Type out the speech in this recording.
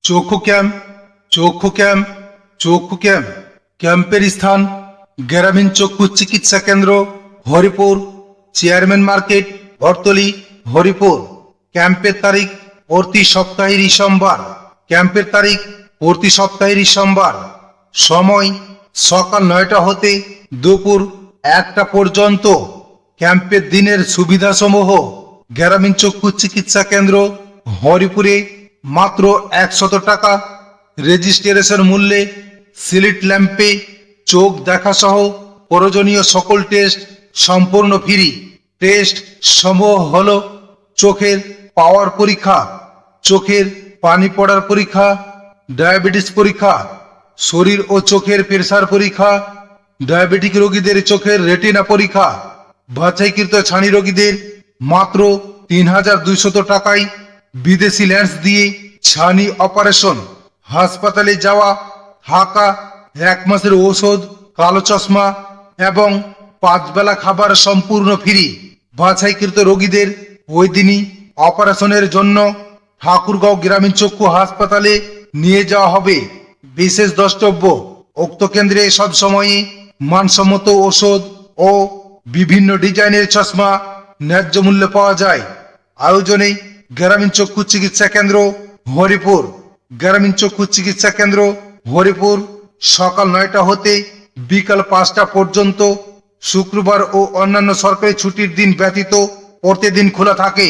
চক্ষু ক্যাম্প চক্ষু ক্যাম্প চক্ষু ক্যাম্প ক্যাম্পের স্থান গ্রামীণ চক্ষু চিকিৎসা কেন্দ্র হরিপুর, চেয়ারম্যান মার্কেট, বরতলি, হরিপুর। ক্যাম্পের তারিখ প্রতি সপ্তাহেরই সোমবার। ক্যাম্পের তারিখ প্রতি সপ্তাহেরই সোমবার। সময় সকাল 9টা হতে দুপুর 1টা পর্যন্ত। ক্যাম্পের দিনের সুবিধাসমূহ: গ্রামীণ চক্ষু চিকিৎসা কেন্দ্র হরিপুরে মাত্র 100 টাকা রেজিস্ট্রেশন মূল্যে সিলিট ল্যাম্পে চোখ দেখা সহ প্রয়োজনীয় সকল টেস্ট সম্পূর্ণ ফ্রি। টেস্ট সমূহ হল চোখের পাওয়ার পরীক্ষা, চোখের পানি পড়ার পরীক্ষা, ডায়াবেটিস পরীক্ষা, শরীর ও চোখের প্রেসার পরীক্ষা, ডায়াবেটিক রোগীদের চোখের রেটিনা পরীক্ষা। বাছাইকৃত ছানি রোগীদের মাত্র 3200 টাকায় বিদেশি লেন্স দিয়ে ছানি অপারেশন। হাসপাতালে যাওয়া, থাকা, 1 মাসের ঔষধ, কালো চশমা এবং 5 বেলা খাবার সম্পূর্ণ ফ্রি। বাছাইকৃত রোগীদের ওই দিনই অপারেশনের জন্য ঠাকুরগাঁও গ্রামীণ চক্ষু হাসপাতালে নিয়ে যাওয়া হবে। বিশেষ দ্রষ্টব্য: উক্ত কেন্দ্রে সবসময়ই মানসম্মত ওষুধ ও বিভিন্ন ডিজাইনের চশমা ন্যায্য মূল্যে পাওয়া যায়। আয়োজনে গ্রামীণ চক্ষু চিকিৎসা কেন্দ্র হরিপুর। গ্রামীণ চক্ষু চিকিৎসা কেন্দ্র হরিপুর সকাল 9টা হতে বিকাল 5টা পর্যন্ত। শুক্রবার ও অন্যান্য সরকারি ছুটির দিন ব্যতীত প্রতিদিন খোলা থাকে।